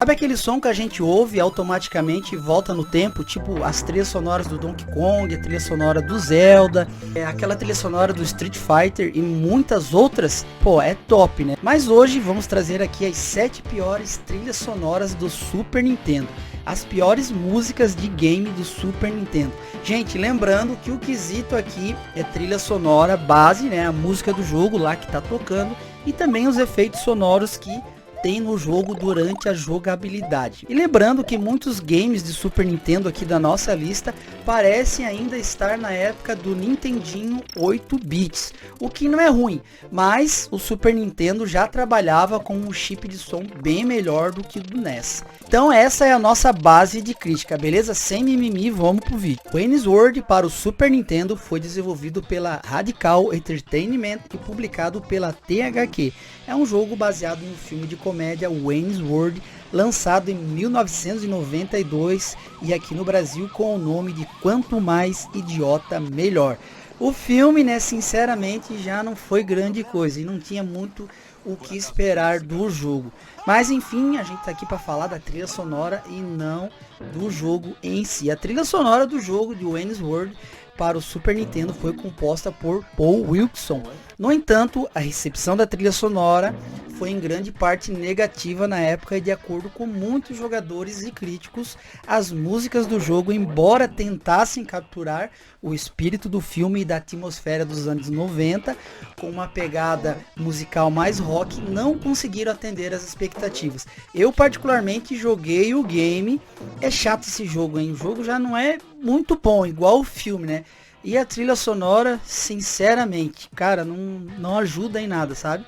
Sabe aquele som que a gente ouve e automaticamente volta no tempo? Tipo as trilhas sonoras do Donkey Kong, a trilha sonora do Zelda, aquela trilha sonora do Street Fighter e muitas outras. Pô, é top, né? Mas hoje vamos trazer aqui as 7 piores trilhas sonoras do Super Nintendo. As piores músicas de game do Super Nintendo. Gente, lembrando que o quesito aqui é trilha sonora base, né? A música do jogo lá que tá tocando e também os efeitos sonoros que tem no jogo durante a jogabilidade. E lembrando que muitos games de Super Nintendo aqui da nossa lista parecem ainda estar na época do Nintendinho 8 bits, o que não é ruim, mas o Super Nintendo já trabalhava com um chip de som bem melhor do que o do NES. Então essa é a nossa base de crítica, beleza? Sem mimimi, vamos pro vídeo. Wayne's World para o Super Nintendo foi desenvolvido pela Radical Entertainment e publicado pela THQ. É um jogo baseado no filme de comédia Wayne's World, lançado em 1992 e aqui no Brasil com o nome de Quanto Mais Idiota Melhor. O filme, né, sinceramente já não foi grande coisa e não tinha muito o que esperar do jogo. Mas enfim, a gente tá aqui para falar da trilha sonora e não do jogo em si. A trilha sonora do jogo de Wayne's World para o Super Nintendo foi composta por Paul Wilson. No entanto, a recepção da trilha sonora foi em grande parte negativa na época e de acordo com muitos jogadores e críticos, as músicas do jogo, embora tentassem capturar o espírito do filme e da atmosfera dos anos 90, com uma pegada musical mais rock, não conseguiram atender as expectativas. Eu particularmente joguei o game, é chato esse jogo, hein? O jogo já não é muito bom, igual o filme, né? E a trilha sonora, sinceramente, cara, não ajuda em nada, sabe?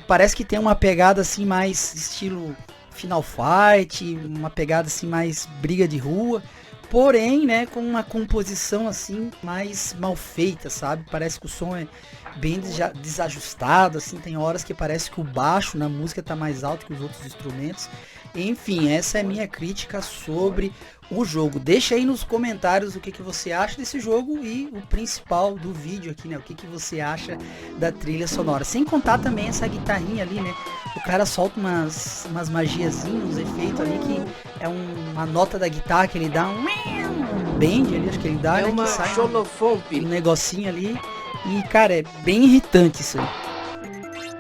Parece que tem uma pegada assim mais estilo Final Fight, uma pegada assim mais briga de rua, porém, né, com uma composição assim mais mal feita, sabe? Parece que o som é bem desajustado, assim, tem horas que parece que o baixo na música tá mais alto que os outros instrumentos. Enfim, essa é a minha crítica sobre o jogo. Deixa aí nos comentários o que você acha desse jogo e o principal do vídeo aqui, né? O que você acha da trilha sonora. Sem contar também essa guitarrinha ali, né? O cara solta umas magiazinhas, uns efeitos ali que é uma nota da guitarra que ele dá um bend ali, acho que ele dá, é né? uma Que sai xolofompe. um negocinho ali. E, cara, é bem irritante isso aí.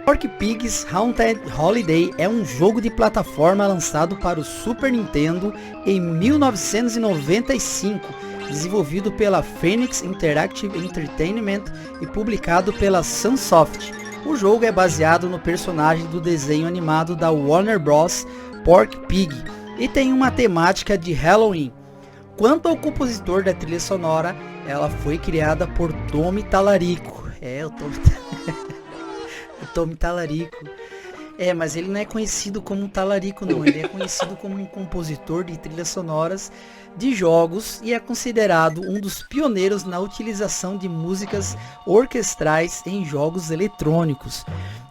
Porky Pig's Haunted Holiday é um jogo de plataforma lançado para o Super Nintendo em 1995, desenvolvido pela Phoenix Interactive Entertainment e publicado pela Sunsoft. O jogo é baseado no personagem do desenho animado da Warner Bros. Porky Pig e tem uma temática de Halloween. Quanto ao compositor da trilha sonora, ela foi criada por Tommy Tallarico. O Tommy Tallarico. Mas ele não é conhecido como um talarico não, ele é conhecido como um compositor de trilhas sonoras de jogos e é considerado um dos pioneiros na utilização de músicas orquestrais em jogos eletrônicos.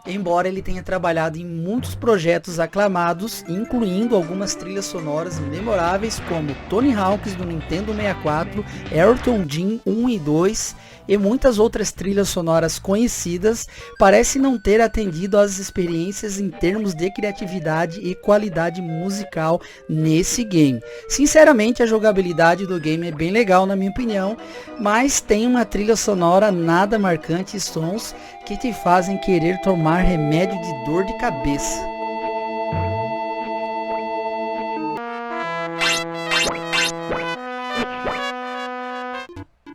Embora ele tenha trabalhado em muitos projetos aclamados, incluindo algumas trilhas sonoras memoráveis como Tony Hawk's do Nintendo 64, Ayrton Jim 1 e 2 e muitas outras trilhas sonoras conhecidas, parece não ter atendido às experiências em termos de criatividade e qualidade musical nesse game. Sinceramente, a jogabilidade do game é bem legal na minha opinião, mas tem uma trilha sonora nada marcante e sons que te fazem querer tomar remédio de dor de cabeça.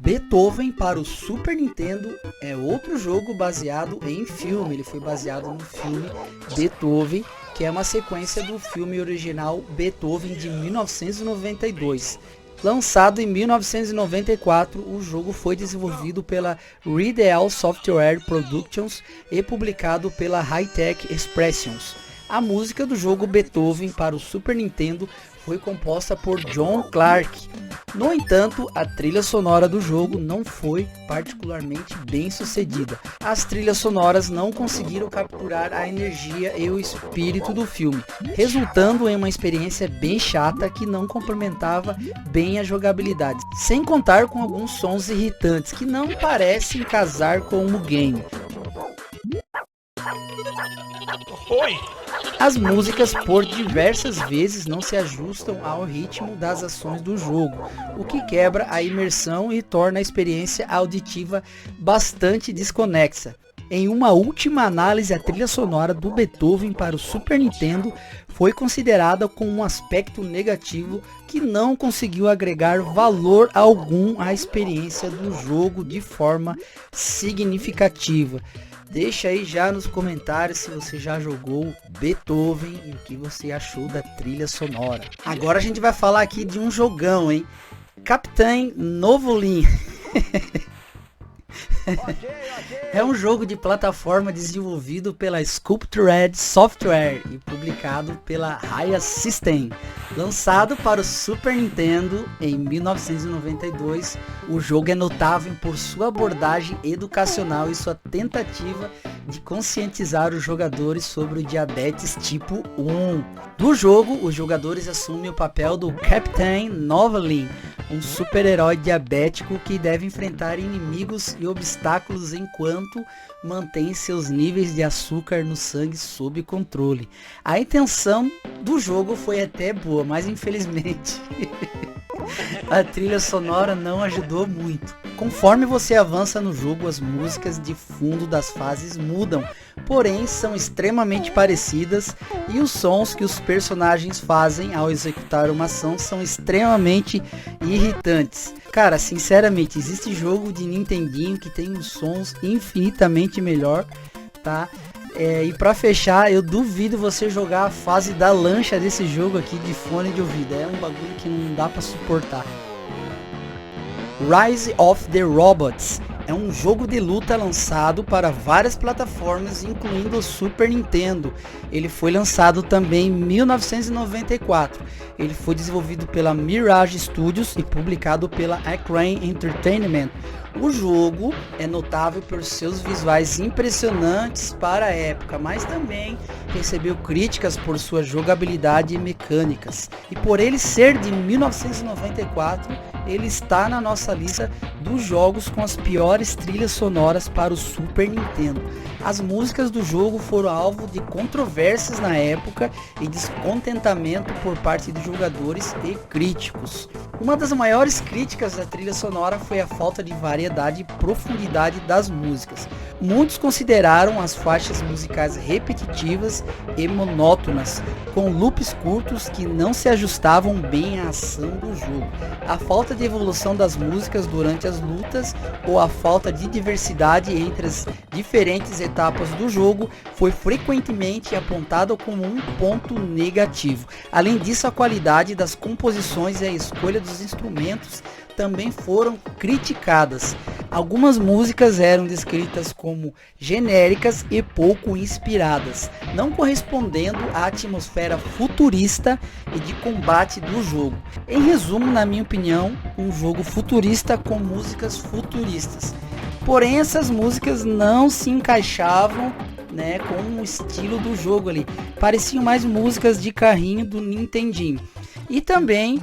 Beethoven para o Super Nintendo é outro jogo baseado em filme. Ele foi baseado no filme Beethoven, que é uma sequência do filme original Beethoven de 1992. Lançado em 1994, o jogo foi desenvolvido pela Redeal Software Productions e publicado pela Hightech Expressions. A música do jogo Beethoven para o Super Nintendo foi composta por John Clark. No entanto, a trilha sonora do jogo não foi particularmente bem sucedida. As trilhas sonoras não conseguiram capturar a energia e o espírito do filme, resultando em uma experiência bem chata que não complementava bem a jogabilidade, sem contar com alguns sons irritantes que não parecem casar com o game. Oi! As músicas por diversas vezes não se ajustam ao ritmo das ações do jogo, o que quebra a imersão e torna a experiência auditiva bastante desconexa. Em uma última análise, a trilha sonora do Beethoven para o Super Nintendo foi considerada como um aspecto negativo que não conseguiu agregar valor algum à experiência do jogo de forma significativa. Deixa aí já nos comentários se você já jogou Beethoven e o que você achou da trilha sonora. Agora a gente vai falar aqui de um jogão, hein? Captain Novolin. É um jogo de plataforma desenvolvido pela Sculptured Software e publicado pela Raya System. Lançado para o Super Nintendo em 1992, o jogo é notável por sua abordagem educacional e sua tentativa de conscientizar os jogadores sobre o diabetes tipo 1. Do jogo, os jogadores assumem o papel do Captain Novolin, um super-herói diabético que deve enfrentar inimigos e obstáculos enquanto mantém seus níveis de açúcar no sangue sob controle. A intenção do jogo foi até boa, mas infelizmente a trilha sonora não ajudou muito. Conforme você avança no jogo, as músicas de fundo das fases mudam, porém são extremamente parecidas e os sons que os personagens fazem ao executar uma ação são extremamente irritantes. Cara, sinceramente, existe jogo de Nintendinho que tem uns sons infinitamente melhor, tá? E pra fechar, eu duvido você jogar a fase da lancha desse jogo aqui de fone de ouvido. É um bagulho que não dá pra suportar. Rise of the Robots é um jogo de luta lançado para várias plataformas, incluindo o Super Nintendo. Ele foi lançado também em 1994. Ele foi desenvolvido pela Mirage Studios e publicado pela Acclaim Entertainment. O jogo é notável por seus visuais impressionantes para a época, mas também recebeu críticas por sua jogabilidade e mecânicas. E por ele ser de 1994, ele está na nossa lista dos jogos com as piores trilhas sonoras para o Super Nintendo. As músicas do jogo foram alvo de controvérsias na época e descontentamento por parte dos jogadores e críticos. Uma das maiores críticas da trilha sonora foi a falta de variedade e profundidade das músicas. Muitos consideraram as faixas musicais repetitivas e monótonas, com loops curtos que não se ajustavam bem à ação do jogo. A falta de evolução das músicas durante as lutas ou a falta de diversidade entre as diferentes etapas do jogo foi frequentemente apontada como um ponto negativo. Além disso, a qualidade das composições e a escolha dos instrumentos também foram criticadas. Algumas músicas eram descritas como genéricas e pouco inspiradas, não correspondendo à atmosfera futurista e de combate do jogo. Em resumo, na minha opinião, um jogo futurista com músicas futuristas. Porém, essas músicas não se encaixavam, né, com o estilo do jogo ali. Pareciam mais músicas de carrinho do Nintendinho. E também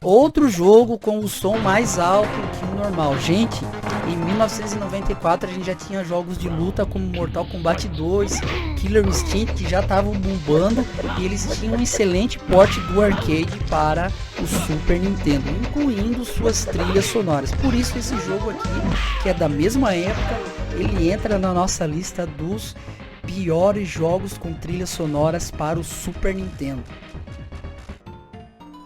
outro jogo com o som mais alto que o normal. Gente, em 1994 a gente já tinha jogos de luta como Mortal Kombat 2, Killer Instinct, que já estavam bombando, e eles tinham um excelente porte do arcade para o Super Nintendo, incluindo suas trilhas sonoras. Por isso esse jogo aqui, que é da mesma época, ele entra na nossa lista dos piores jogos com trilhas sonoras para o Super Nintendo.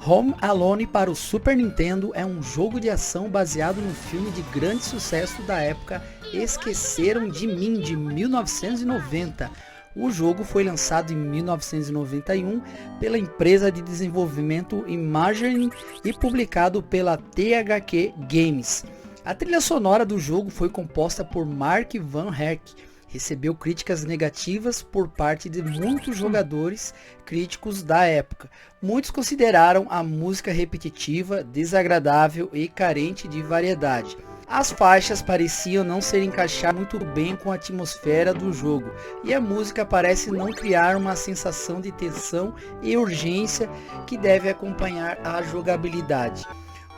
Home Alone para o Super Nintendo é um jogo de ação baseado no filme de grande sucesso da época Esqueceram de Mim, de 1990. O jogo foi lançado em 1991 pela empresa de desenvolvimento Imagineering e publicado pela THQ Games. A trilha sonora do jogo foi composta por Mark Van Herk. Recebeu críticas negativas por parte de muitos jogadores críticos da época. Muitos consideraram a música repetitiva, desagradável e carente de variedade. As faixas pareciam não se encaixar muito bem com a atmosfera do jogo, e a música parece não criar uma sensação de tensão e urgência que deve acompanhar a jogabilidade.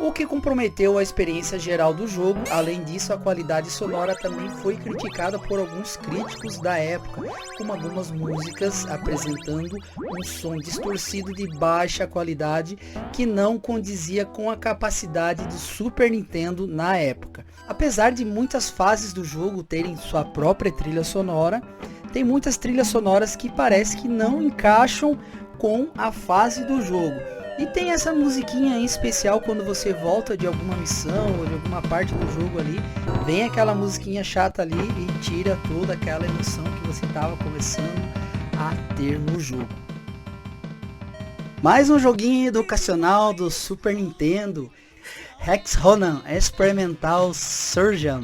o que comprometeu a experiência geral do jogo. Além disso, a qualidade sonora também foi criticada por alguns críticos da época, com algumas músicas apresentando um som distorcido de baixa qualidade que não condizia com a capacidade do Super Nintendo na época. Apesar de muitas fases do jogo terem sua própria trilha sonora, tem muitas trilhas sonoras que parece que não encaixam com a fase do jogo. E tem essa musiquinha em especial quando você volta de alguma missão ou de alguma parte do jogo ali, vem aquela musiquinha chata ali e tira toda aquela emoção que você estava começando a ter no jogo. Mais um joguinho educacional do Super Nintendo, Hex Ronan Experimental Surgeon.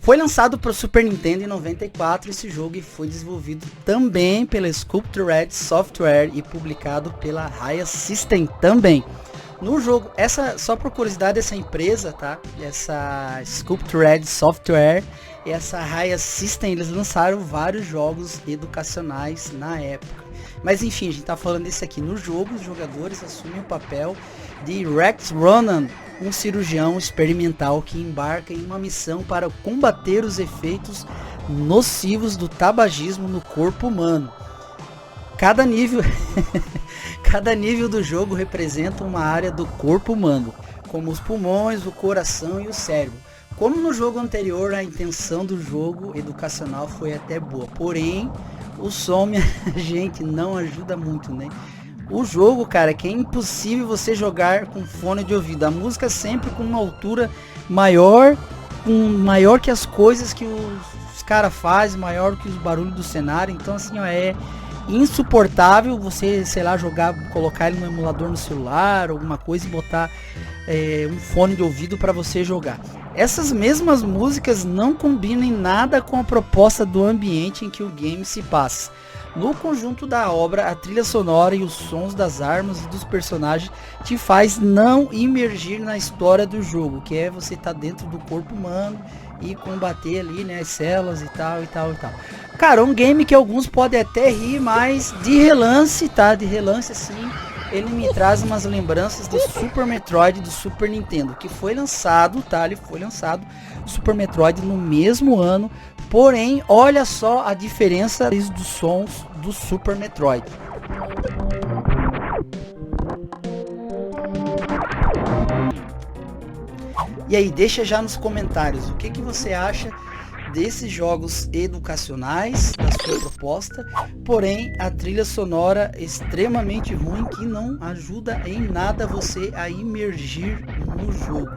Foi lançado para o Super Nintendo em 94 esse jogo e foi desenvolvido também pela Sculpted Software e publicado pela Raya System também. No jogo, só por curiosidade, essa empresa, tá? Essa Sculpted Software e essa Raya System, eles lançaram vários jogos educacionais na época. Mas enfim, a gente tá falando desse aqui. No jogo, os jogadores assumem o papel de Rex Ronan, um cirurgião experimental que embarca em uma missão para combater os efeitos nocivos do tabagismo no corpo humano. Cada nível do jogo representa uma área do corpo humano, como os pulmões, o coração e o cérebro. Como no jogo anterior, a intenção do jogo educacional foi até boa, porém o som, minha gente, não ajuda muito, né? O jogo, cara, que é impossível você jogar com fone de ouvido. A música sempre com uma altura maior que as coisas que os caras fazem, maior que os barulhos do cenário. Então, assim, ó, é insuportável você, sei lá, colocar ele no emulador no celular, alguma coisa e botar um fone de ouvido para você jogar. Essas mesmas músicas não combinam em nada com a proposta do ambiente em que o game se passa. No conjunto da obra, a trilha sonora e os sons das armas e dos personagens te faz não imergir na história do jogo, que é você estar dentro do corpo humano e combater ali, né, as células e tal. Cara, um game que alguns podem até rir, mas de relance, tá? De relance, assim, ele me traz umas lembranças de Super Metroid do Super Nintendo, que foi lançado, tá? Ele foi lançado, Super Metroid, no mesmo ano. Porém, olha só a diferença dos sons do Super Metroid. E aí, deixa já nos comentários o que você acha desses jogos educacionais, da sua proposta, porém a trilha sonora extremamente ruim que não ajuda em nada você a imergir no jogo.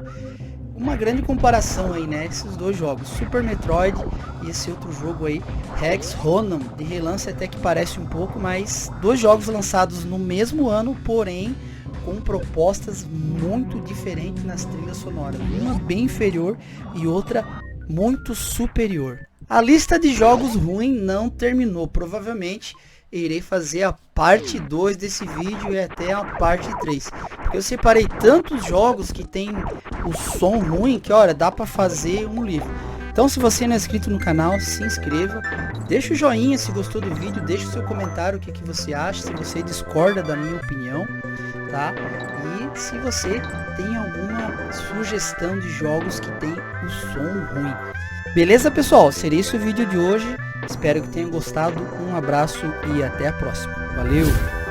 Uma grande comparação aí, né, esses dois jogos, Super Metroid e esse outro jogo aí, Hex Ronan, de relance até que parece um pouco, mas dois jogos lançados no mesmo ano, porém com propostas muito diferentes nas trilhas sonoras, uma bem inferior e outra muito superior. A lista de jogos ruins não terminou, provavelmente irei fazer a parte 2 desse vídeo e até a parte 3. Eu separei tantos jogos que tem o som ruim que, olha, dá para fazer um livro. Então, se você não é inscrito no canal, se inscreva, deixa o joinha se gostou do vídeo, deixa o seu comentário o que você acha, se você discorda da minha opinião, tá? E se você tem alguma sugestão de jogos que tem o som ruim. Beleza, pessoal? Seria esse o vídeo de hoje. Espero que tenham gostado. Um abraço e até a próxima. Valeu!